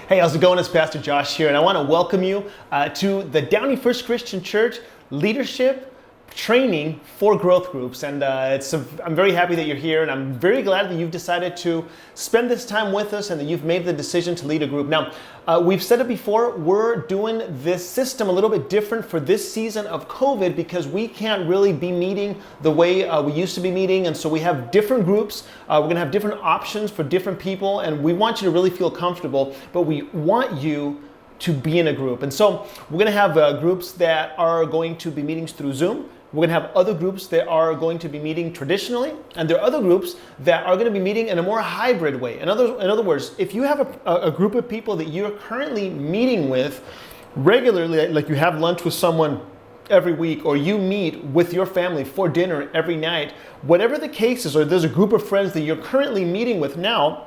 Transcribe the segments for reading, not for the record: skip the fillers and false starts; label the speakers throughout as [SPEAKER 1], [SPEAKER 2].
[SPEAKER 1] Hey, how's it going? It's Pastor Josh here, and I want to welcome you to the Downey First Christian Church Leadership Training for Growth Groups. And I'm very happy that you're here, and I'm very glad that you've decided to spend this time with us and that you've made the decision to lead a group. Now, we've said it before, we're doing this system a little bit different for this season of COVID because we can't really be meeting the way we used to be meeting. And so we have different groups. We're going to have different options for different people, and we want you to really feel comfortable, but we want you to be in a group. And so we're going to have groups that are going to be meetings through Zoom. We're going to have other groups that are going to be meeting traditionally, and there are other groups that are going to be meeting in a more hybrid way. In other words, if you have a group of people that you're currently meeting with regularly, like you have lunch with someone every week, or you meet with your family for dinner every night, whatever the case is, or there's a group of friends that you're currently meeting with now,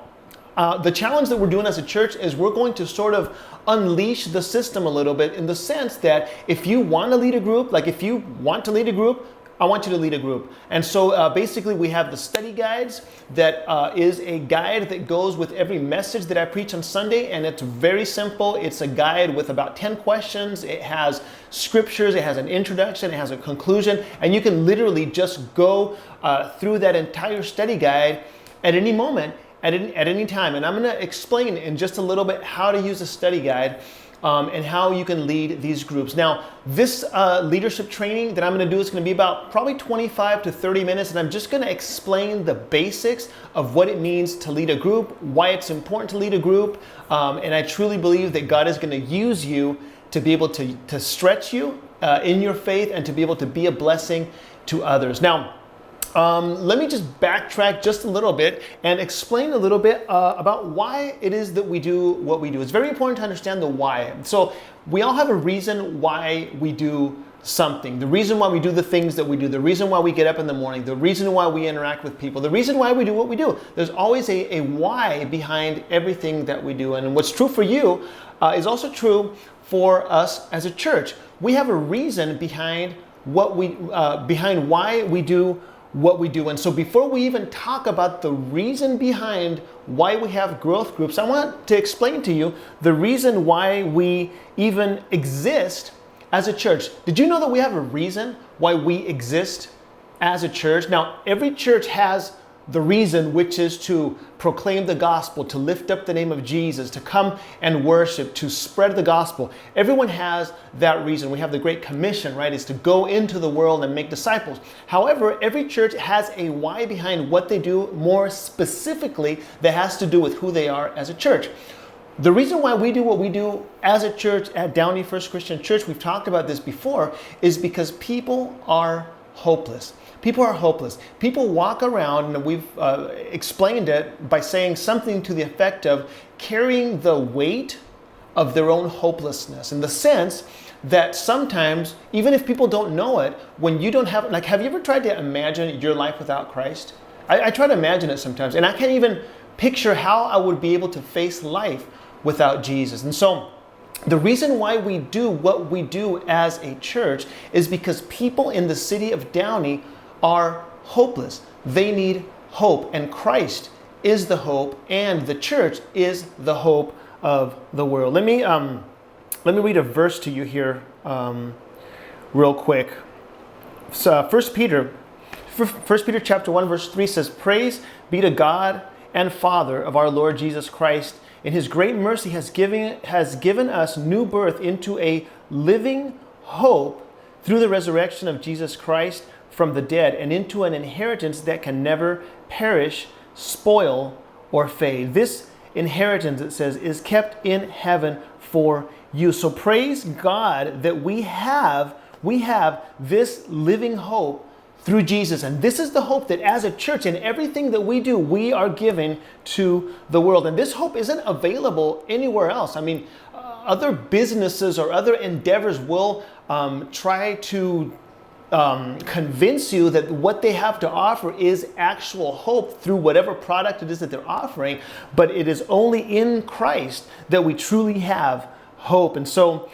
[SPEAKER 1] the challenge that we're doing as a church is we're going to sort of unleash the system a little bit in the sense that if you want to lead a group, like if you want to lead a group, I want you to lead a group. And so basically we have the study guides that is a guide that goes with every message that I preach on Sunday, and it's very simple. It's a guide with about 10 questions. It has scriptures, it has an introduction, it has a conclusion, and you can literally just go through that entire study guide at any moment, at any time. And I'm going to explain in just a little bit how to use a study guide and how you can lead these groups. Now, this leadership training that I'm going to do is going to be about probably 25 to 30 minutes, and I'm just going to explain the basics of what it means to lead a group, why it's important to lead a group, and I truly believe that God is going to use you to be able to stretch you in your faith and to be able to be a blessing to others. Now, let me just backtrack just a little bit and explain a little bit about why it is that we do what we do. It's very important to understand the why. So we all have a reason why we do something. The reason why we do the things that we do, the reason why we get up in the morning, the reason why we interact with people, the reason why we do what we do. There's always a why behind everything that we do. And what's true for you is also true for us as a church. We have a reason behind behind why we do what we do. And so before we even talk about the reason behind why we have growth groups, I want to explain to you the reason why we even exist as a church. Did you know that we have a reason why we exist as a church? Now, every church has the reason, which is to proclaim the gospel, to lift up the name of Jesus, to come and worship, to spread the gospel. Everyone has that reason. We have the Great Commission, right? Is to go into the world and make disciples. However, every church has a why behind what they do, more specifically, that has to do with who they are as a church. The reason why we do what we do as a church at Downey First Christian Church, we've talked about this before, is because people are hopeless. People are hopeless. People walk around, and we've explained it by saying something to the effect of carrying the weight of their own hopelessness, in the sense that sometimes, even if people don't know it, when you don't have, like, have you ever tried to imagine your life without Christ? I try to imagine it sometimes, and I can't even picture how I would be able to face life without Jesus. And so the reason why we do what we do as a church is because people in the city of Downey are hopeless. They need hope, and Christ is the hope, and the church is the hope of the world. Let me read a verse to you here real quick. So 1 Peter chapter 1 verse 3 says, "Praise be to God and Father of our Lord Jesus Christ. In his great mercy has given us new birth into a living hope through the resurrection of Jesus Christ from the dead, and into an inheritance that can never perish, spoil, or fade." This inheritance, it says, is kept in heaven for you. So praise God that we have this living hope through Jesus. And this is the hope that as a church, in everything that we do, we are giving to the world. And this hope isn't available anywhere else. I mean, other businesses or other endeavors will try to convince you that what they have to offer is actual hope through whatever product it is that they're offering, but it is only in Christ that we truly have hope. And so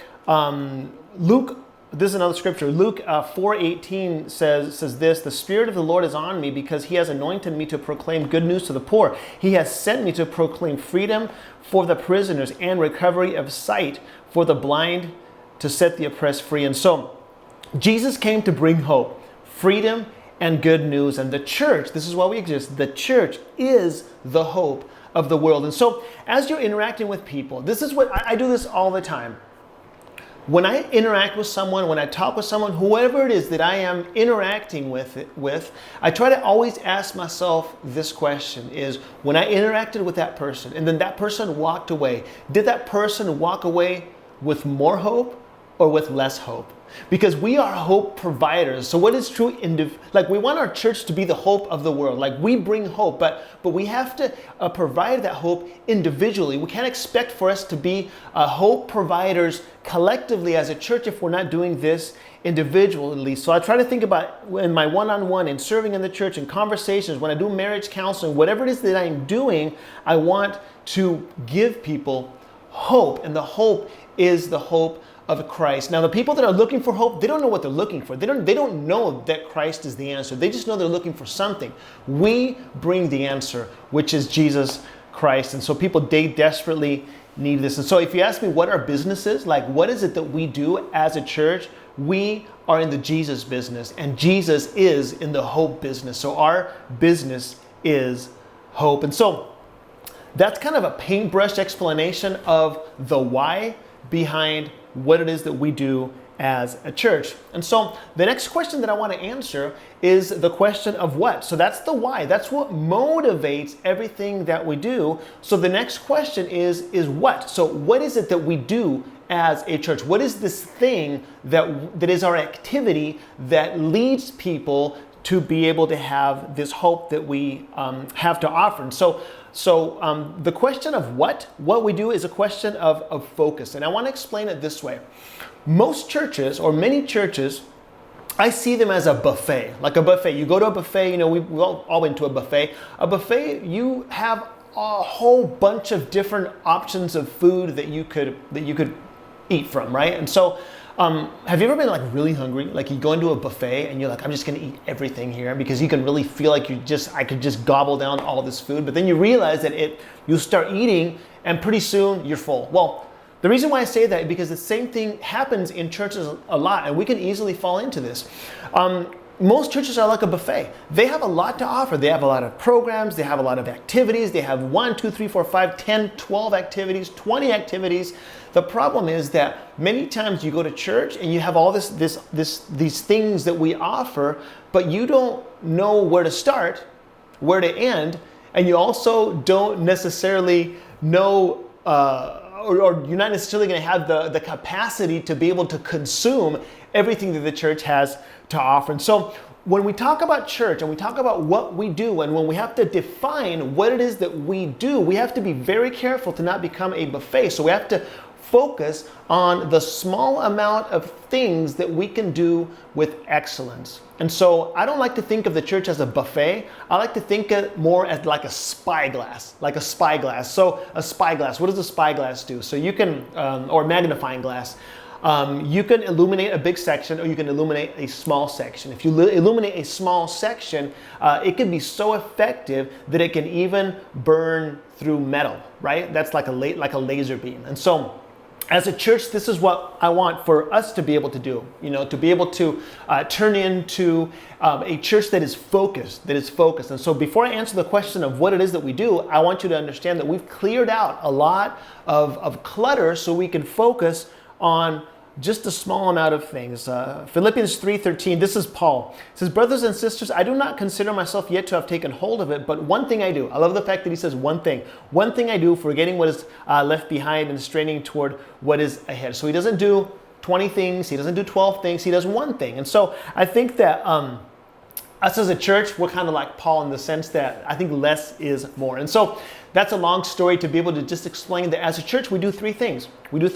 [SPEAKER 1] Luke this is another scripture. Luke 4:18 says this: "The Spirit of the Lord is on me because He has anointed me to proclaim good news to the poor. He has sent me to proclaim freedom for the prisoners and recovery of sight for the blind, to set the oppressed free." And so Jesus came to bring hope, freedom, and good news. And the church, this is why we exist, the church is the hope of the world. And so as you're interacting with people, this is what I do this all the time. When I interact with someone, when I talk with someone, whoever it is that I am interacting with, I try to always ask myself this question: is when I interacted with that person and then that person walked away, did that person walk away with more hope or with less hope? Because we are hope providers. So what is true? Like, we want our church to be the hope of the world. Like, we bring hope, but we have to provide that hope individually. We can't expect for us to be hope providers collectively as a church if we're not doing this individually. So I try to think about, in my one-on-one and serving in the church and conversations, when I do marriage counseling, whatever it is that I'm doing, I want to give people hope, and the hope is the hope of Christ. Now, the people that are looking for hope, they don't know what they're looking for. They don't know that Christ is the answer. They just know they're looking for something. We bring the answer, which is Jesus Christ. And so people, they desperately need this. And so if you ask me what our business is, like, what is it that we do as a church? We are in the Jesus business, and Jesus is in the hope business. So our business is hope. And so that's kind of a paintbrush explanation of the why behind what it is that we do as a church. And so the next question that I want to answer is the question of what. So that's the why. That's what motivates everything that we do. So the next question is what? So what is it that we do as a church? What is this thing that is our activity that leads people to be able to have this hope that we have to offer? And so the question of what we do is a question of focus. And I want to explain it this way. Most churches, or many churches, I see them as a buffet, like a buffet. You go to a buffet, we've all been to a buffet. A buffet, you have a whole bunch of different options of food that you could eat from, right? And so have you ever been like really hungry? Like, you go into a buffet and you're like, I'm just gonna eat everything here, because you can really feel like I could just gobble down all this food. But then you realize that you start eating and pretty soon you're full. Well, the reason why I say that is because the same thing happens in churches a lot, and we can easily fall into this. Most churches are like a buffet. They have a lot to offer. They have a lot of programs. They have a lot of activities. They have 1, 2, 3, 4, 5, 10, 12 activities, 20 activities. The problem is that many times you go to church and you have all these things that we offer, but you don't know where to start, where to end, and you also don't necessarily know or you're not necessarily going to have the capacity to be able to consume everything that the church has to offer. And so when we talk about church and we talk about what we do, and when we have to define what it is that we do, we have to be very careful to not become a buffet. So we have to focus on the small amount of things that we can do with excellence. And so I don't like to think of the church as a buffet. I like to think of it more as like a spyglass, So a spyglass, what does a spyglass do? So you can, or magnifying glass, you can illuminate a big section, or you can illuminate a small section. If you illuminate a small section, it can be so effective that it can even burn through metal, right? That's like a laser beam. And so as a church, this is what I want for us to be able to do, to be able to turn into a church that is focused. And so before I answer the question of what it is that we do, I want you to understand that we've cleared out a lot of clutter so we can focus on just a small amount of things. Philippians 3:13, this is Paul. It says, "Brothers and sisters, I do not consider myself yet to have taken hold of it, but one thing I do." I love the fact that he says one thing. "One thing I do, forgetting what is left behind and straining toward what is ahead." So he doesn't do 20 things. He doesn't do 12 things. He does one thing. And so I think that us as a church, we're kind of like Paul in the sense that I think less is more. And so that's a long story to be able to just explain that as a church, we do three things. We do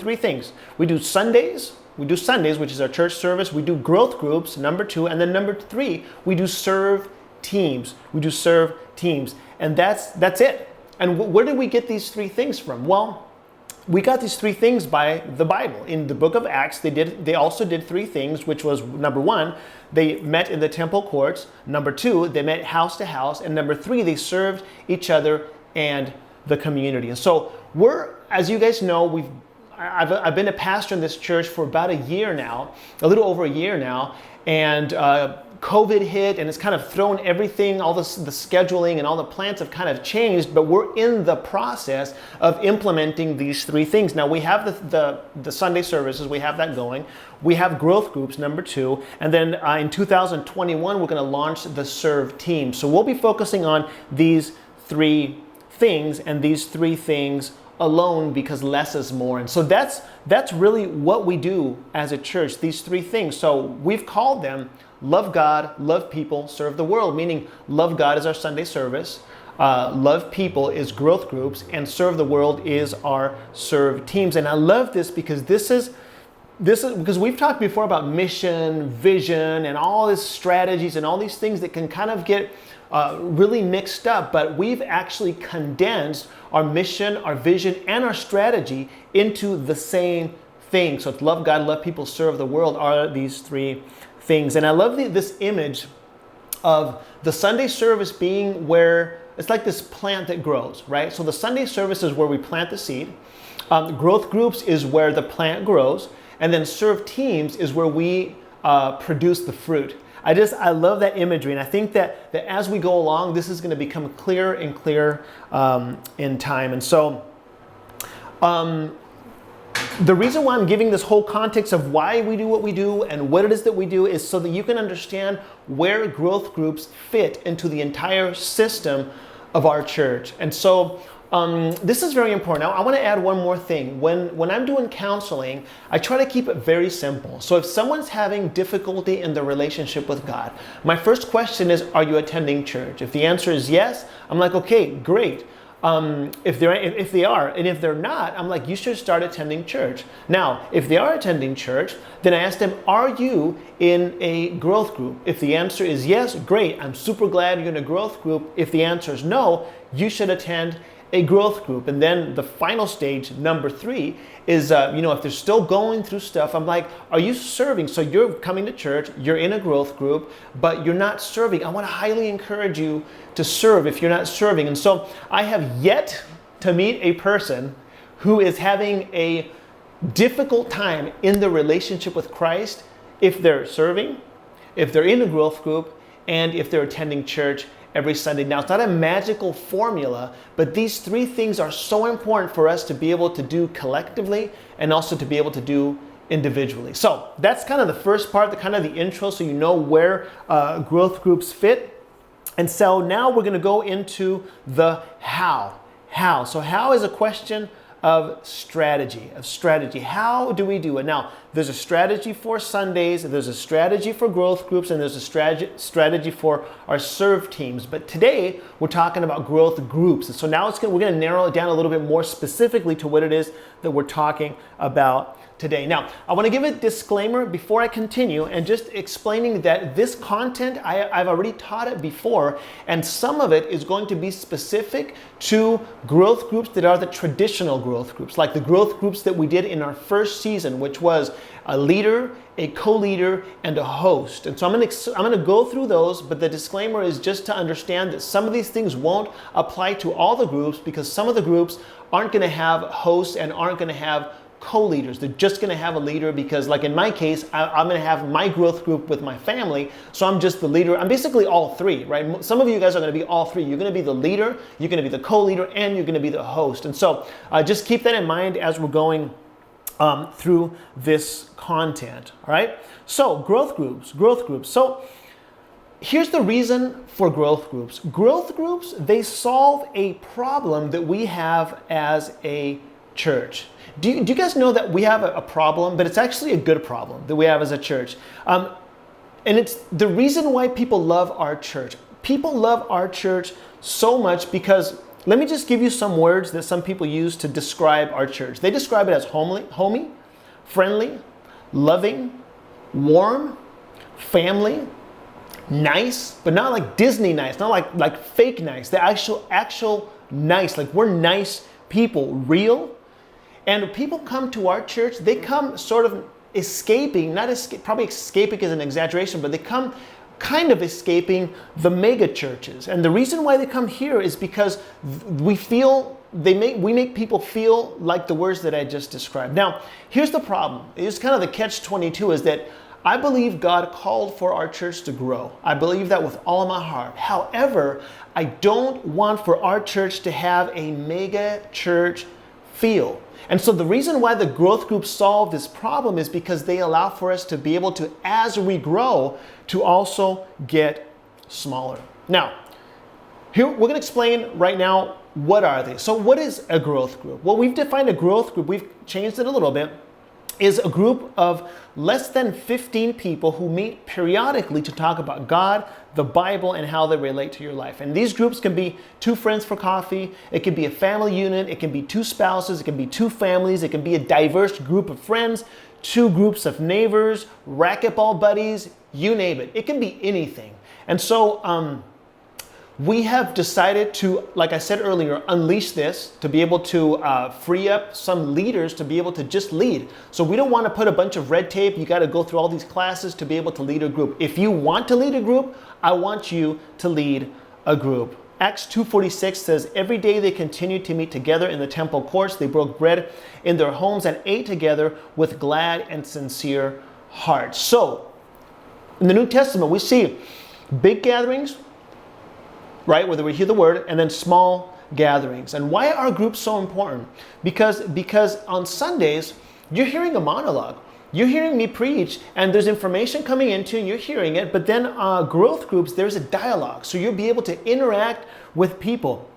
[SPEAKER 1] Sundays, which is our church service. We do growth groups, number 2. And then number 3, we do serve teams. And that's it. And where did we get these three things from? Well, we got these three things by the Bible. In the book of Acts, they also did three things, which was number one, they met in the temple courts. Number two, they met house to house. And number three, they served each other and the community. And so as you guys know, I've been a pastor in this church for about a year now, a little over a year now. And COVID hit, and it's kind of thrown everything, all the scheduling and all the plans have kind of changed, but we're in the process of implementing these three things. Now we have the Sunday services, we have that going. We have growth groups, number two, and then in 2021, we're gonna launch the Serve team. So we'll be focusing on these three things and these three things alone, because less is more. And so that's really what we do as a church, these three things. So we've called them love God, love people, serve the world, meaning love God is our Sunday service, love people is growth groups, and serve the world is our serve teams. And I love this because this is because we've talked before about mission, vision, and all these strategies and all these things that can kind of get really mixed up, but we've actually condensed our mission, our vision, and our strategy into the same thing. So it's love God, love people, serve the world are these three things. And I love this image of the Sunday service being where it's like this plant that grows, right? So the Sunday service is where we plant the seed. Growth groups is where the plant grows. And then serve teams is where we produce the fruit. I love that imagery, and I think that as we go along, this is going to become clearer and clearer in time. And so the reason why I'm giving this whole context of why we do what we do and what it is that we do is so that you can understand where growth groups fit into the entire system of our church. And so this is very important. Now, I want to add one more thing. When I'm doing counseling, I try to keep it very simple. So if someone's having difficulty in their relationship with God, my first question is, are you attending church? If the answer is yes, I'm like, okay, great. If they are, and if they're not, I'm like, you should start attending church. Now, if they are attending church, then I ask them, are you in a growth group? If the answer is yes, great. I'm super glad you're in a growth group. If the answer is no, you should attend a growth group. And then the final stage, number three, is if they're still going through stuff, I'm like, are you serving? So you're coming to church, you're in a growth group, but you're not serving. I want to highly encourage you to serve if you're not serving. And so I have yet to meet a person who is having a difficult time in the relationship with Christ if they're serving, if they're in a growth group, and if they're attending church every Sunday. Now, it's not a magical formula, but these three things are so important for us to be able to do collectively and also to be able to do individually. So that's kind of the first part, the intro, so you know where growth groups fit. And so now we're going to go into the how. How. So how is a question of strategy. How do we do it? Now, there's a strategy for Sundays, there's a strategy for growth groups, and there's a strategy for our serve teams. But today, we're talking about growth groups. And so now we're going to narrow it down a little bit more specifically to what it is that we're talking about today. Now, I want to give a disclaimer before I continue and just explaining that this content, I've already taught it before, and some of it is going to be specific to growth groups that are the traditional growth groups, like the growth groups that we did in our first season, which was a leader, a co-leader, and a host. And so I'm going to go through those, but the disclaimer is just to understand that some of these things won't apply to all the groups because some of the groups aren't going to have hosts and aren't going to have co-leaders. They're just going to have a leader because, like in my case, I'm going to have my growth group with my family, so I'm just the leader. I'm basically all three, right? Some of you guys are going to be all three. You're going to be the leader, you're going to be the co-leader, and you're going to be the host. And so just keep that in mind as we're going through this content, all right? So growth groups. So here's the reason for growth groups. Growth groups, they solve a problem that we have as a church. Do you guys know that we have a problem, but it's actually a good problem that we have as a church? And it's the reason why people love our church. People love our church so much because, let me just give you some words that some people use to describe our church. They describe it as homey, friendly, loving, warm, family, nice, but not like Disney nice, not like fake nice, the actual nice, like we're nice people, real, And people come to our church, they come sort of escaping, probably escaping is an exaggeration, but they come kind of escaping the mega churches. And the reason why they come here is because we make people feel like the words that I just described. Now, here's the problem. It's kind of the catch-22 is that I believe God called for our church to grow. I believe that with all of my heart. However, I don't want for our church to have a mega church feel. And so the reason why the growth groups solve this problem is because they allow for us to be able to, as we grow, to also get smaller. Now, here we're going to explain right now, what are they? So what is a growth group? Well, we've defined a growth group. We've changed it a little bit. Is a group of less than 15 people who meet periodically to talk about God, the Bible, and how they relate to your life. And these groups can be 2 friends for coffee, it can be a family unit, it can be 2 spouses, it can be 2 families, it can be a diverse group of friends, 2 groups of neighbors, racquetball buddies, you name it. It can be anything. And so we have decided to, like I said earlier, unleash this to be able to free up some leaders to be able to just lead. So we don't want to put a bunch of red tape. You got to go through all these classes to be able to lead a group. If you want to lead a group, I want you to lead a group. Acts 2:46 says, every day they continued to meet together in the temple courts. They broke bread in their homes and ate together with glad and sincere hearts. So in the New Testament, we see big gatherings, right, whether we hear the word, and then small gatherings. And why are groups so important? Because on Sundays, you're hearing a monologue. You're hearing me preach, and there's information coming into you, you're hearing it, but then growth groups, there's a dialogue. So you'll be able to interact with people.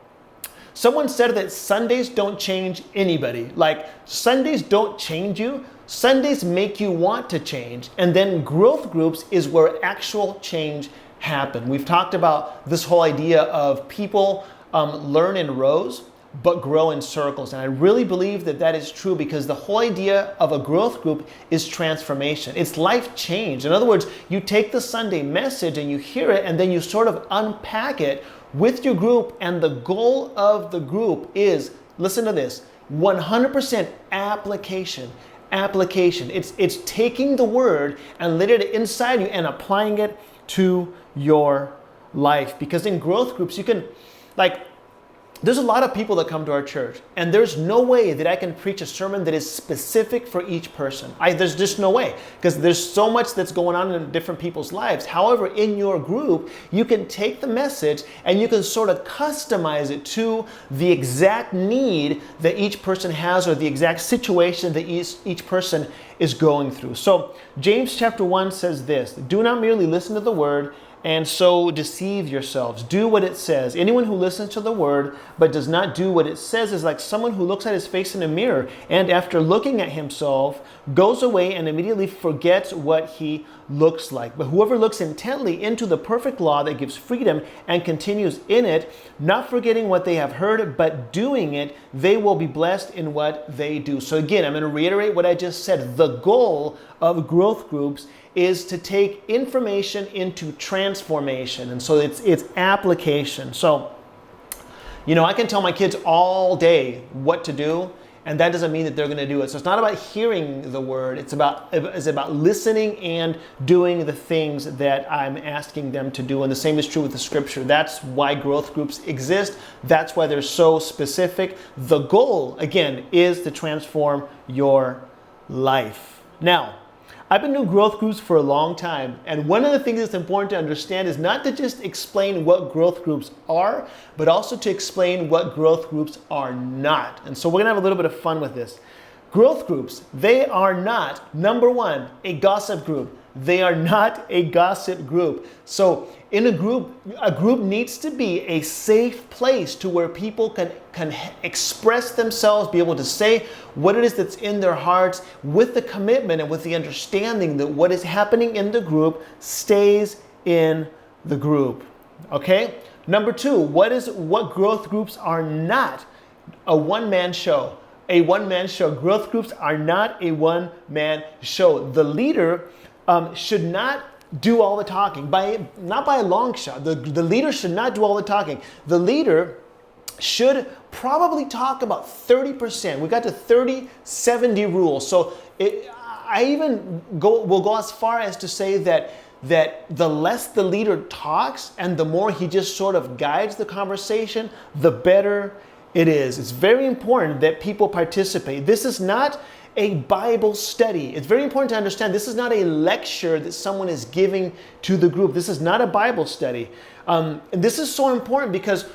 [SPEAKER 1] Someone said that Sundays don't change anybody. Like, Sundays don't change you. Sundays make you want to change. And then growth groups is where actual change happen. We've talked about this whole idea of people learn in rows but grow in circles, and I really believe that that is true because the whole idea of a growth group is transformation. It's life change. In other words, you take the Sunday message and you hear it and then you sort of unpack it with your group, and the goal of the group is, listen to this, 100% application. It's taking the word and letting it inside you and applying it to your life. Because in growth groups, you can, there's a lot of people that come to our church, and there's no way that I can preach a sermon that is specific for each person. There's just no way, because there's so much that's going on in different people's lives. However, in your group, you can take the message and you can sort of customize it to the exact need that each person has or the exact situation that each person is going through. So James chapter 1 says this, do not merely listen to the word and so deceive yourselves. Do what it says. Anyone who listens to the word but does not do what it says is like someone who looks at his face in a mirror and after looking at himself goes away and immediately forgets what he looks like. But whoever looks intently into the perfect law that gives freedom and continues in it, not forgetting what they have heard but doing it, they will be blessed in what they do. So again, I'm going to reiterate what I just said. The goal of growth groups is to take information into transformation. And so it's application. So, I can tell my kids all day what to do, and that doesn't mean that they're going to do it. So it's not about hearing the word. It's about listening and doing the things that I'm asking them to do. And the same is true with the scripture. That's why growth groups exist. That's why they're so specific. The goal, again, is to transform your life. Now, I've been doing growth groups for a long time, and one of the things that's important to understand is not to just explain what growth groups are, but also to explain what growth groups are not. And so we're going to have a little bit of fun with this. Growth groups, they are not, number one, a gossip group. They are not a gossip group. So in a group needs to be a safe place to where people can express themselves, be able to say what it is that's in their hearts with the commitment and with the understanding that what is happening in the group stays in the group. Okay? Number two, what growth groups are not? A one-man show. A one-man show. Growth groups are not a one-man show. The leader should not do all the talking, not by a long shot. The leader should not do all the talking. The leader should probably talk about 30%. We got to 30-70 rule. So I even will go as far as to say that the less the leader talks and the more he just sort of guides the conversation, the better it is. It's very important that people participate. This is not a Bible study. It's very important to understand this is not a lecture that someone is giving to the group. This is not a Bible study. And this is so important because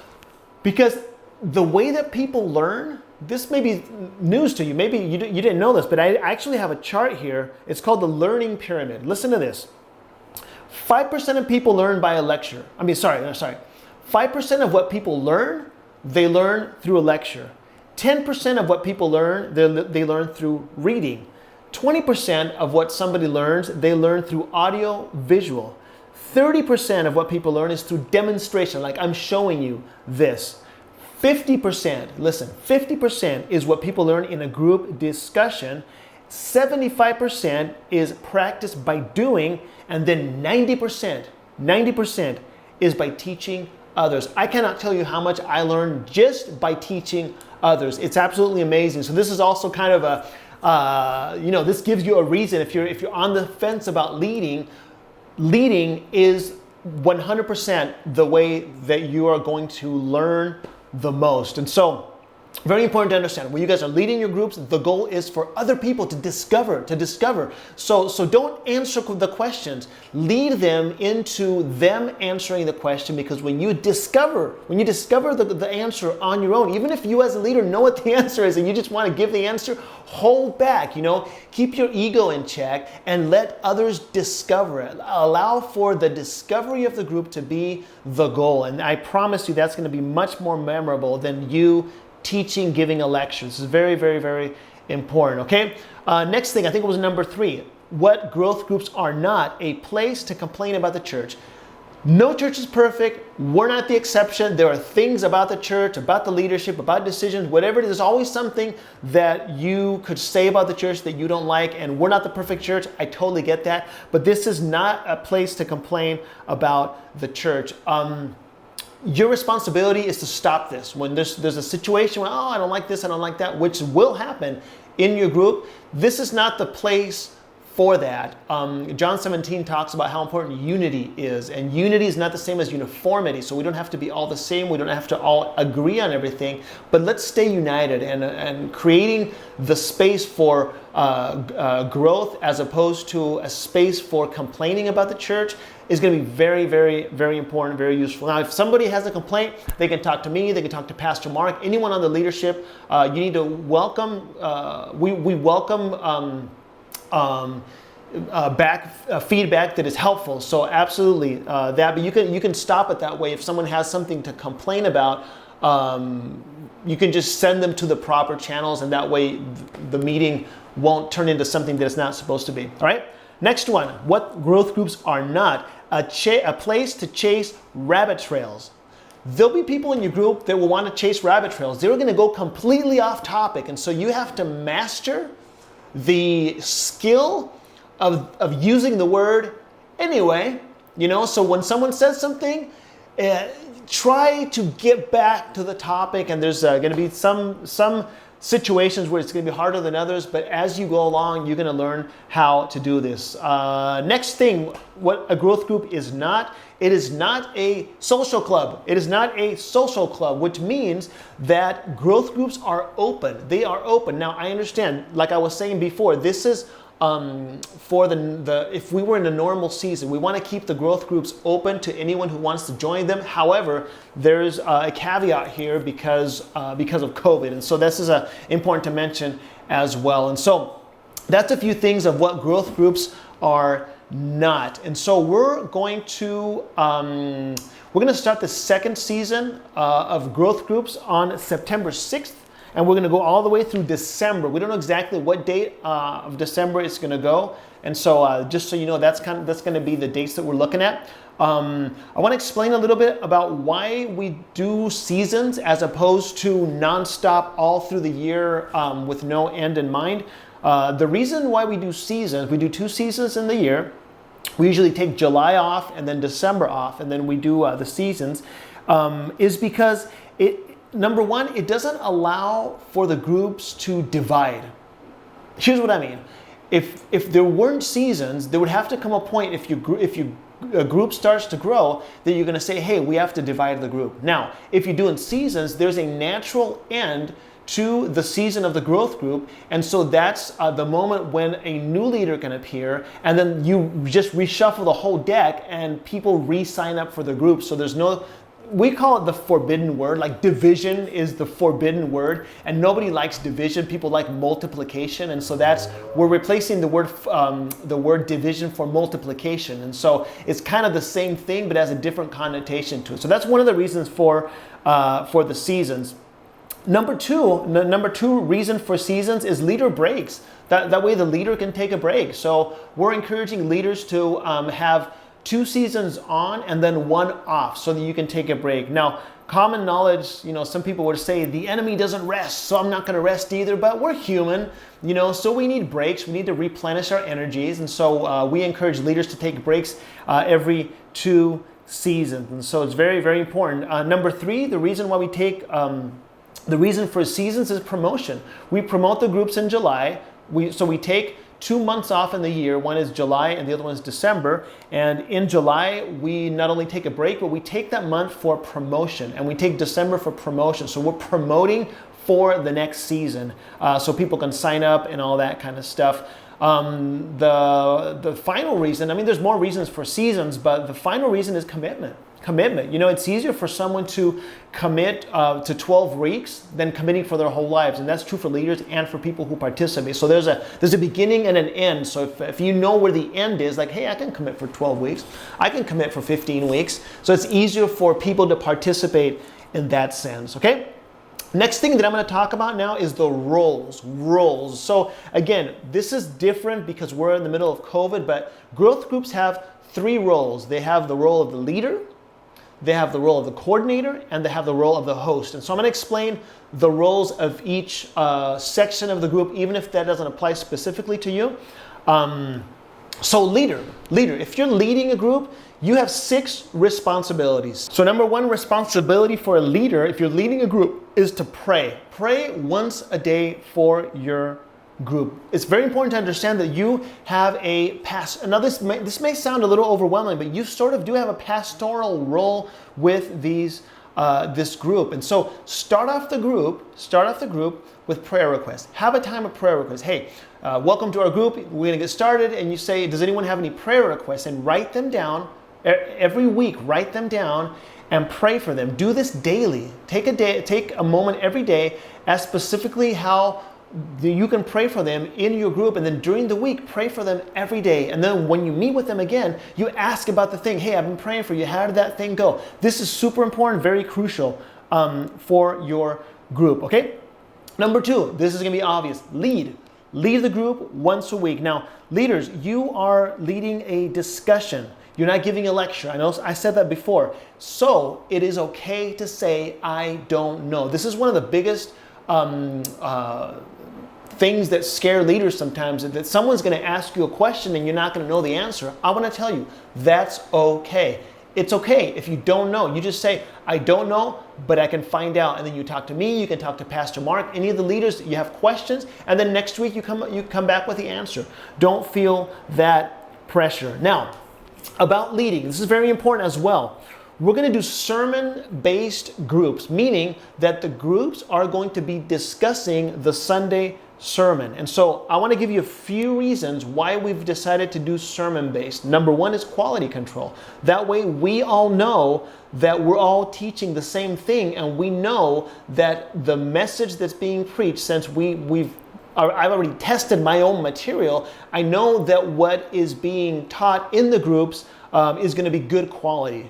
[SPEAKER 1] the way that people learn, this may be news to you. Maybe you didn't know this, but I actually have a chart here. It's called the learning pyramid. Listen to this. 5% of people learn by a lecture. 5% of what people learn, they learn through a lecture. 10% of what people learn, they learn through reading. 20% of what somebody learns, they learn through audio, visual. 30% of what people learn is through demonstration, like I'm showing you this. 50% is what people learn in a group discussion. 75% is practice by doing, and then 90% is by teaching others. I cannot tell you how much I learned just by teaching others. It's absolutely amazing. So this is also kind of this gives you a reason if you're on the fence about leading is 100% the way that you are going to learn the most. And so very important to understand when you guys are leading your groups, the goal is for other people to discover. So don't answer the questions. Lead them into them answering the question, because when you discover the answer on your own, even if you as a leader know what the answer is and you just want to give the answer, hold back, keep your ego in check and let others discover it. Allow for the discovery of the group to be the goal. And I promise you that's going to be much more memorable than you teaching, giving a lecture. This is very, very, very important, okay? Next thing, I think it was number 3. What growth groups are not: a place to complain about the church. No church is perfect. We're not the exception. There are things about the church, about the leadership, about decisions, whatever it is. There's always something that you could say about the church that you don't like, and we're not the perfect church. I totally get that. But this is not a place to complain about the church. Your responsibility is to stop this. When there's a situation where, I don't like this, I don't like that, which will happen in your group, this is not the place for that. John 17 talks about how important unity is, and unity is not the same as uniformity. So we don't have to be all the same. We don't have to all agree on everything, but let's stay united and creating the space for growth as opposed to a space for complaining about the church is going to be very, very, very important, very useful. Now, if somebody has a complaint, they can talk to me, they can talk to Pastor Mark, anyone on the leadership. You need to welcome, we welcome feedback that is helpful. So absolutely that, but you can stop it that way. If someone has something to complain about, you can just send them to the proper channels, and that way the meeting won't turn into something that it's not supposed to be. All right. Next one, what growth groups are not: a place to chase rabbit trails. There'll be people in your group that will want to chase rabbit trails. They're going to go completely off topic, and so you have to master the skill of using the word anyway. So when someone says something, try to get back to the topic, and there's going to be some situations where it's going to be harder than others, but as you go along, you're going to learn how to do this. Next thing, what a growth group is not: it is not a social club. It is not a social club, which means that growth groups are open. They are open. Now, I understand, like I was saying before, this is for if we were in a normal season, we want to keep the growth groups open to anyone who wants to join them. However, there's a caveat here because of COVID, and so this is important to mention as well. And so that's a few things of what growth groups are not. And so we're going to start the second season of growth groups on September 6th. And we're going to go all the way through December. We don't know exactly what date of December it's going to go. And so just so you know, that's going to be the dates that we're looking at. I want to explain a little bit about why we do seasons as opposed to nonstop all through the year with no end in mind. The reason why we do seasons, we do 2 seasons in the year. We usually take July off and then December off, and then we do the seasons, is because Number one, it doesn't allow for the groups to divide. Here's what I mean. If there weren't seasons, there would have to come a point if a group starts to grow that you're going to say, hey, we have to divide the group. Now, if you're doing seasons, there's a natural end to the season of the growth group, and so that's the moment when a new leader can appear, and then you just reshuffle the whole deck and people re-sign up for the group. So there's no, we call it the forbidden word, like division is the forbidden word, and nobody likes division. People like multiplication, and so we're replacing the word division for multiplication, and so it's kind of the same thing but has a different connotation to it. So that's one of the reasons for the seasons. Number two reason for seasons is leader breaks. That way the leader can take a break. So we're encouraging leaders to have 2 seasons on and then 1 off so that you can take a break. Now, common knowledge, some people would say the enemy doesn't rest, so I'm not going to rest either, but we're human, so we need breaks. We need to replenish our energies. And so we encourage leaders to take breaks every 2 seasons. And so it's very, very important. Number 3, the reason why we take the reason for seasons is promotion. We promote the groups in July. So we take 2 months off in the year. One is July and the other one is December. And in July, we not only take a break, but we take that month for promotion. And we take December for promotion. So we're promoting for the next season. So people can sign up and all that kind of stuff. The final reason, there's more reasons for seasons, but the final reason is commitment. It's easier for someone to commit to 12 weeks than committing for their whole lives, and that's true for leaders and for people who participate. So there's a beginning and an end. So if you know where the end is, like, hey, I can commit for 12 weeks, I can commit for 15 weeks. So it's easier for people to participate in that sense, okay? Next thing that I'm going to talk about now is the roles. So again, this is different because we're in the middle of COVID, but growth groups have 3 roles. They have the role of the leader, they have the role of the coordinator, and they have the role of the host. And so I'm going to explain the roles of each section of the group, even if that doesn't apply specifically to you. So leader, if you're leading a group, you have 6 responsibilities. So number 1 responsibility for a leader, if you're leading a group, is to pray. Pray once a day for your group. It's very important to understand that you have a now this may sound a little overwhelming, but you sort of do have a pastoral role with this group. And so start off the group with prayer requests. Have a time of prayer requests. Hey, welcome to our group. We're going to get started, and you say, does anyone have any prayer requests? And write them down every week. Write them down and pray for them. Do this daily. Take a moment every day. Ask specifically how you can pray for them in your group, and then during the week, pray for them every day. And then when you meet with them again, you ask about the thing. Hey, I've been praying for you. How did that thing go? This is super important, very crucial for your group, okay? Number 2, this is going to be obvious. Lead the group once a week. Now, leaders, you are leading a discussion. You're not giving a lecture. I know I said that before. So it is okay to say, I don't know. This is one of the biggest things that scare leaders sometimes, that someone's going to ask you a question and you're not going to know the answer. I want to tell you, that's okay. It's okay if you don't know. You just say, I don't know, but I can find out. And then you talk to me, you can talk to Pastor Mark, any of the leaders, you have questions, and then next week you come back with the answer. Don't feel that pressure. Now, about leading, this is very important as well. We're going to do sermon-based groups, meaning that the groups are going to be discussing the Sunday sermon. And so I want to give you a few reasons why we've decided to do sermon-based. Number 1 is quality control. That way we all know that we're all teaching the same thing, and we know that the message that's being preached, since I've already tested my own material, I know that what is being taught in the groups is going to be good quality.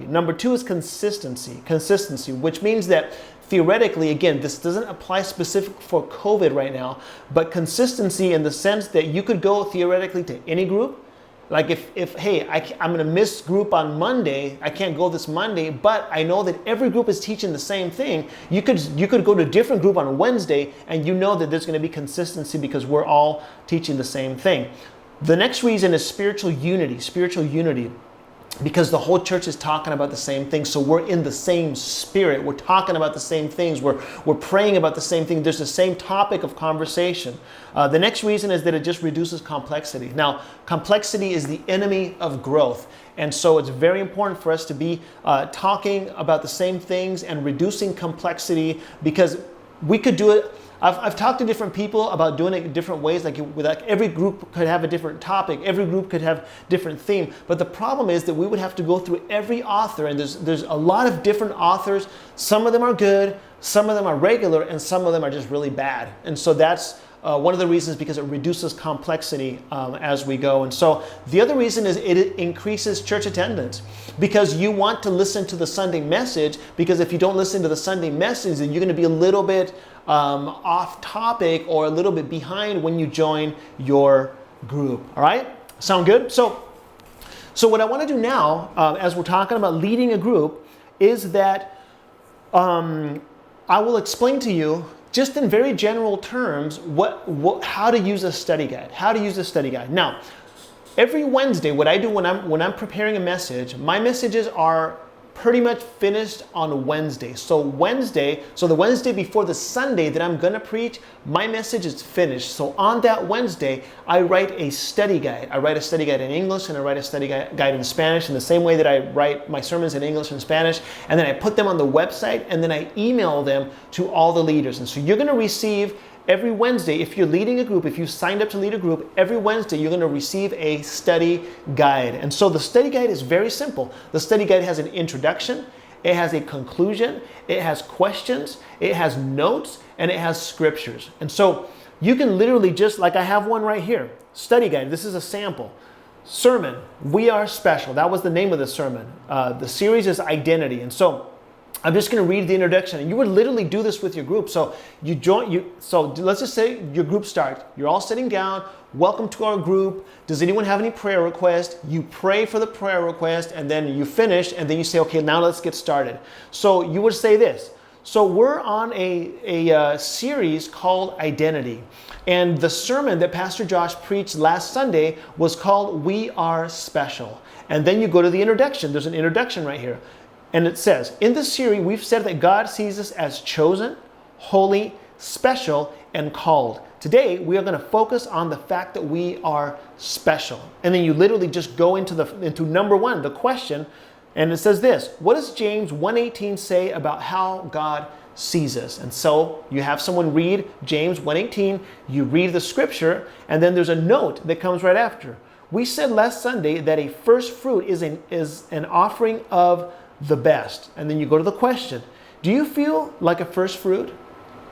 [SPEAKER 1] Number 2 is consistency, which means that theoretically, again, this doesn't apply specific for COVID right now, but consistency in the sense that you could go theoretically to any group. Like if hey, I'm going to miss group on Monday, I can't go this Monday, but I know that every group is teaching the same thing. You could go to a different group on Wednesday, and you know that there's going to be consistency because we're all teaching the same thing. The next reason is spiritual unity. because the whole church is talking about the same thing. So we're in the same spirit. We're talking about the same things. We're praying about the same thing. There's the same topic of conversation. The next reason is that it just reduces complexity. Now, complexity is the enemy of growth. And so it's very important for us to be talking about the same things and reducing complexity, because we could do it. I've talked to different people about doing it different ways. Like every group could have a different topic. Every group could have different theme. But the problem is that we would have to go through every author, and there's a lot of different authors. Some of them are good, some of them are regular, and some of them are just really bad. And so that's one of the reasons, because it reduces complexity as we go. And so the other reason is it increases church attendance, because you want to listen to the Sunday message, because if you don't listen to the Sunday message, then you're going to be a little bit off topic or a little bit behind when you join your group. All right? Sound good? So what I want to do now, as we're talking about leading a group, is that I will explain to you, just in very general terms, how to use a study guide. How to use a study guide. Now, every Wednesday, what I do when I'm preparing a message, my messages are pretty much finished on Wednesday. So the Wednesday before the Sunday that I'm gonna preach, my message is finished. So on that Wednesday, I write a study guide. I write a study guide in English, and I write a study guide in Spanish, in the same way that I write my sermons in English and Spanish. And then I put them on the website, and then I email them to all the leaders. And so you're gonna receive every Wednesday, if you're leading a group, if you signed up to lead a group, every Wednesday you're going to receive a study guide. And so the study guide is very simple. The study guide has an introduction, it has a conclusion, it has questions, it has notes, and it has scriptures. And so you can literally just, like I have one right here, study guide. This is a sample. Sermon, We Are Special. That was the name of the sermon. The series is Identity. And so I'm just going to read the introduction, and you would literally do this with your group. So so let's just say your group starts. You're all sitting down. Welcome to our group. Does anyone have any prayer requests? You pray for the prayer request, and then you finish, and then you say, okay, now let's get started. So you would say this. So we're on a series called Identity. And the sermon that Pastor Josh preached last Sunday was called We Are Special. And then you go to the introduction. There's an introduction right here. And it says, in this series, we've said that God sees us as chosen, holy, special, and called. Today, we are going to focus on the fact that we are special. And then you literally just go into number one, the question, and it says this: what does James 1:18 say about how God sees us? And so you have someone read James 1:18, you read the scripture, and then there's a note that comes right after. We said last Sunday that a first fruit is an offering of the best. And then you go to the question: do you feel like a first fruit?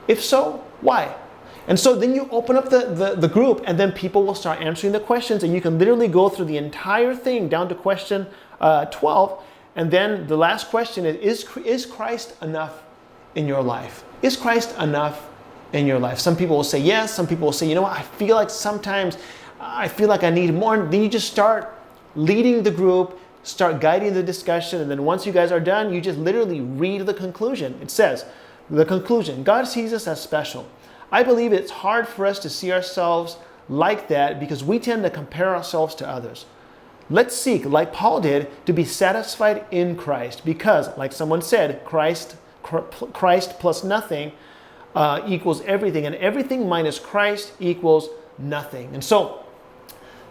[SPEAKER 1] If so, why? And so then you open up the group, and then people will start answering the questions, and you can literally go through the entire thing down to question 12. And then the last question is Christ enough in your life? Is Christ enough in your life? Some people will say yes. Some people will say, you know what, I feel like sometimes I feel like I need more. And then you just start leading the group, start guiding the discussion, and then once you guys are done, you just literally read the conclusion. It says, the conclusion: God sees us as special. I believe it's hard for us to see ourselves like that because we tend to compare ourselves to others. Let's seek, like Paul did, to be satisfied in Christ, because, like someone said, Christ plus nothing equals everything, and everything minus Christ equals nothing. And so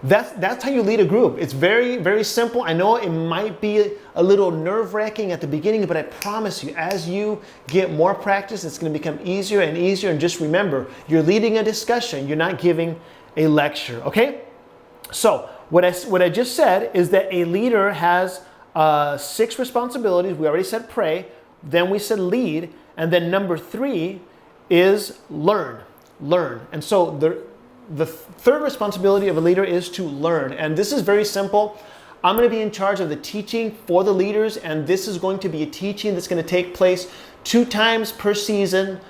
[SPEAKER 1] that's how you lead a group. It's very, very simple. I know it might be a little nerve-wracking at the beginning, but I promise you, as you get more practice, it's going to become easier and easier. And just remember, you're leading a discussion. You're not giving a lecture, okay? So what I just said is that a leader has 6 responsibilities. We already said pray. Then we said lead. And then number 3 is learn. And so the third responsibility of a leader is to learn. And this is very simple. I'm going to be in charge of the teaching for the leaders, and this is going to be a teaching that's going to take place 2 times per season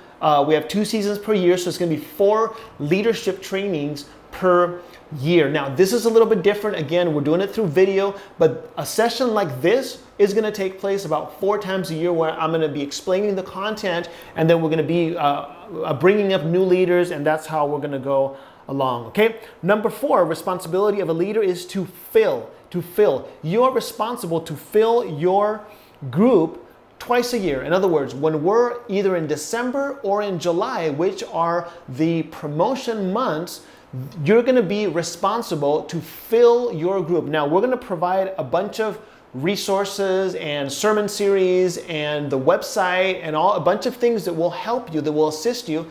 [SPEAKER 1] We have 2 seasons per year, so it's going to be 4 leadership trainings per year. Now, this is a little bit different. Again, we're doing it through video, but a session like this is going to take place about 4 times a year, where I'm going to be explaining the content, and then we're going to be bringing up new leaders, and that's how we're going to go along. Okay. Number 4, responsibility of a leader is to fill. You are responsible to fill your group twice a year. In other words, when we're either in December or in July, which are the promotion months, you're going to be responsible to fill your group. Now, we're going to provide a bunch of resources and sermon series and the website and a bunch of things that will help you, that will assist you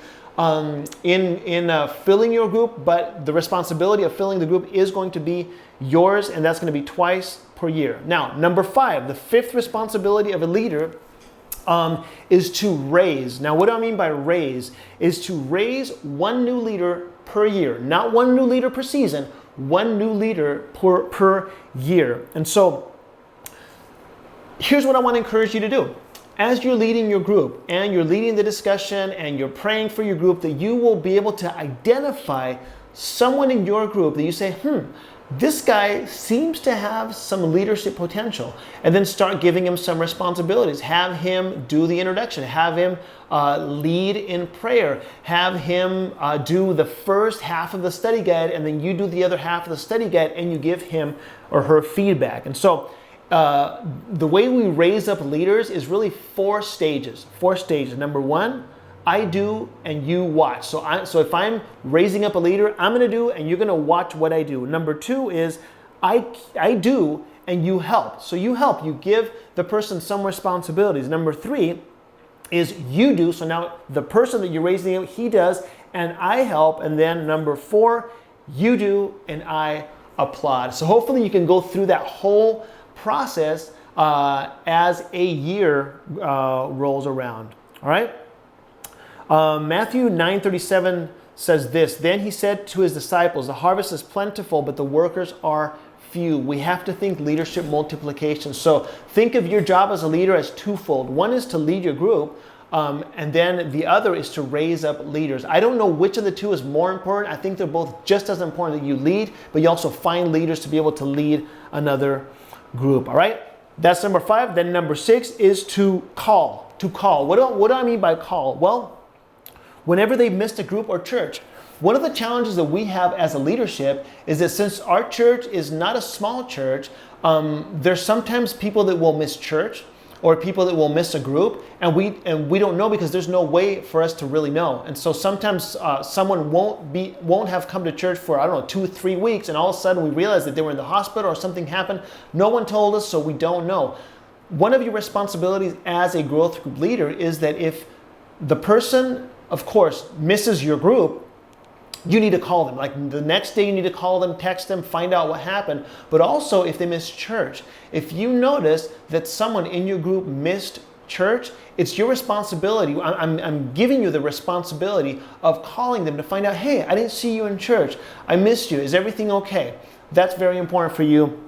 [SPEAKER 1] in filling your group, but the responsibility of filling the group is going to be yours, and that's going to be twice per year. Now, number 5, the 5th responsibility of a leader is to raise. Now, what do I mean by raise? Is to raise 1 new leader per year, not 1 new leader per season, 1 new leader per year. And so here's what I want to encourage you to do. As you're leading your group and you're leading the discussion and you're praying for your group, that you will be able to identify someone in your group that you say, this guy seems to have some leadership potential, and then start giving him some responsibilities. Have him do the introduction, have him lead in prayer, have him do the first half of the study guide, and then you do the other half of the study guide, and you give him or her feedback. And so the way we raise up leaders is really 4 stages. Number 1, I do and you watch. So if I'm raising up a leader, I'm going to do and you're going to watch what I do. Number 2 is I do and you help. So you help. You give the person some responsibilities. Number 3 is you do. So now the person that you're raising up, he does and I help. And then number 4, you do and I applaud. So hopefully you can go through that whole process as a year rolls around. All right. Matthew 9:37 says this, then he said to his disciples, the harvest is plentiful, but the workers are few. We have to think leadership multiplication. So think of your job as a leader as twofold. One is to lead your group, and then the other is to raise up leaders. I don't know which of the two is more important. I think they're both just as important, that you lead, but you also find leaders to be able to lead another group. All right. That's number 5. Then number 6 is to call. What do I mean by call? Well, whenever they've missed a group or church, one of the challenges that we have as a leadership is that since our church is not a small church, there's sometimes people that will miss church or people that will miss a group, and we don't know because there's no way for us to really know. And so sometimes someone won't have come to church for 2-3 weeks, and all of a sudden we realize that they were in the hospital or something happened. No one told us, so we don't know. One of your responsibilities as a growth group leader is that if the person, of course, misses your group, you need to call them. Like the next day you need to call them, text them, find out what happened. But also if they miss church, if you notice that someone in your group missed church, it's your responsibility. I'm giving you the responsibility of calling them to find out, hey, I didn't see you in church. I missed you. Is everything okay? That's very important for you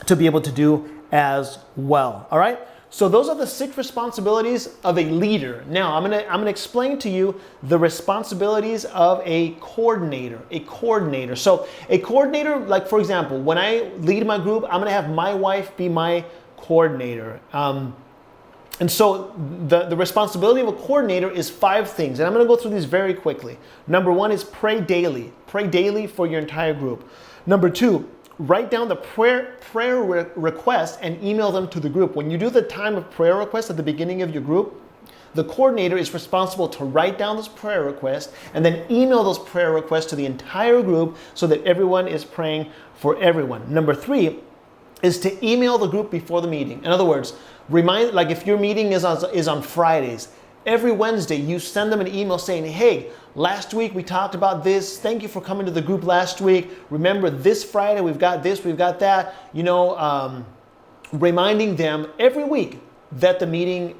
[SPEAKER 1] to be able to do as well. All right? So those are the 6 responsibilities of a leader. Now, I'm gonna explain to you the responsibilities of a coordinator. So a coordinator, like for example, when I lead my group, I'm gonna have my wife be my coordinator. And so the responsibility of a coordinator is 5 things. And I'm gonna go through these very quickly. Number 1 is pray daily. Pray daily for your entire group. Number 2, write down the prayer requests and email them to the group. When you do the time of prayer requests at the beginning of your group, the coordinator is responsible to write down those prayer requests and then email those prayer requests to the entire group so that everyone is praying for everyone. Number 3 is to email the group before the meeting. In other words, like if your meeting is on Fridays, every Wednesday you send them an email saying, hey, last week we talked about this. Thank you for coming to the group last week. Remember, this Friday we've got this, we've got that. Reminding them every week that the meeting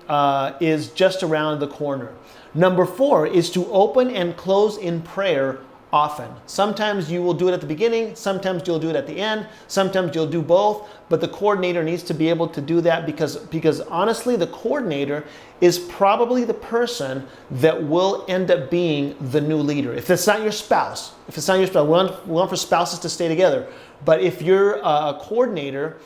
[SPEAKER 1] is just around the corner. Number 4 is to open and close in prayer often. Sometimes you will do it at the beginning, sometimes you'll do it at the end, sometimes you'll do both, but the coordinator needs to be able to do that because honestly, the coordinator is probably the person that will end up being the new leader. If it's not your spouse, we want for spouses to stay together, but if you're a coordinator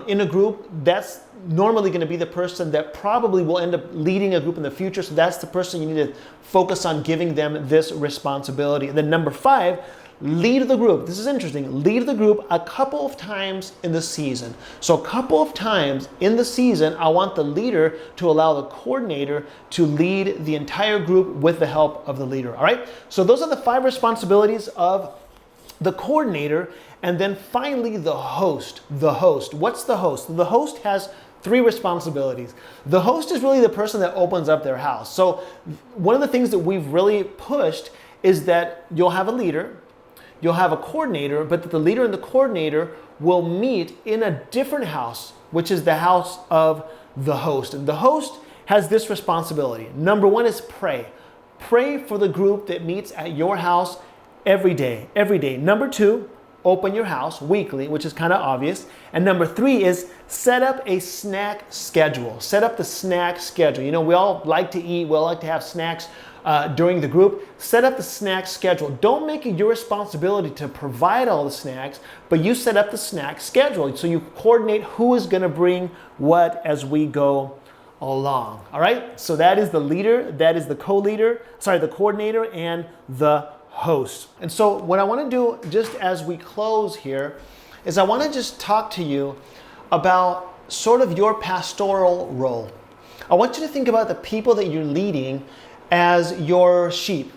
[SPEAKER 1] in a group, that's normally going to be the person that probably will end up leading a group in the future. So that's the person you need to focus on giving them this responsibility. And then number 5, lead the group. This is interesting. Lead the group a couple of times in the season. So a couple of times in the season, I want the leader to allow the coordinator to lead the entire group with the help of the leader. All right. So those are the 5 responsibilities of the coordinator. And then finally, the host. The host. What's the host? The host has 3 responsibilities. The host is really the person that opens up their house. So one of the things that we've really pushed is that you'll have a leader, you'll have a coordinator, but the leader and the coordinator will meet in a different house, which is the house of the host. And the host has this responsibility. Number 1 is pray. Pray for the group that meets at your house every day. Number 2, open your house weekly, which is kind of obvious. And number 3 is set up a snack schedule. Set up the snack schedule. You know, we all like to eat, we all like to have snacks during the group. Set up the snack schedule. Don't make it your responsibility to provide all the snacks, but you set up the snack schedule. So you coordinate who is going to bring what as we go along. All right? So that is the leader, that is the the coordinator, and the host. And so what I want to do just as we close here is I want to just talk to you about sort of your pastoral role. I want you to think about the people that you're leading as your sheep.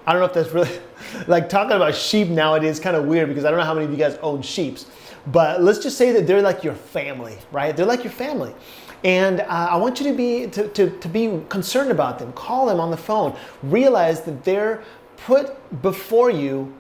[SPEAKER 1] I don't know if that's really, like talking about sheep nowadays is kind of weird because I don't know how many of you guys own sheep, but let's just say that they're like your family, right? They're like your family. And I want you to be concerned about them. Call them on the phone. Realize that they're put before you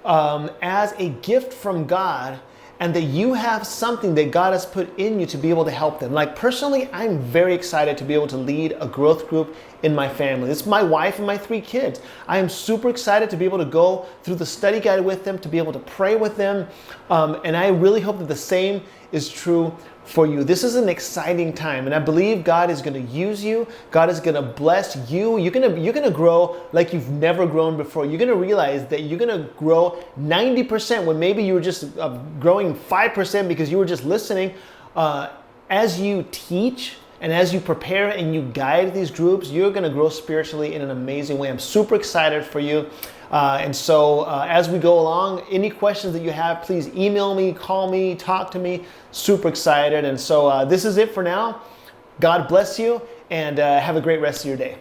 [SPEAKER 1] as a gift from God, and that you have something that God has put in you to be able to help them. Like personally, I'm very excited to be able to lead a growth group in my family. It's my wife and my 3 kids. I am super excited to be able to go through the study guide with them, to be able to pray with them. And I really hope that the same is true for you. This is an exciting time, and I believe God is going to use you. God is going to bless you. You're going to grow like you've never grown before. You're going to realize that you're going to grow 90% when maybe you were just growing 5% because you were just listening. As you teach and as you prepare and you guide these groups, you're going to grow spiritually in an amazing way. I'm super excited for you. And so as we go along, any questions that you have, please email me, call me, talk to me. Super excited. And so this is it for now. God bless you, and have a great rest of your day.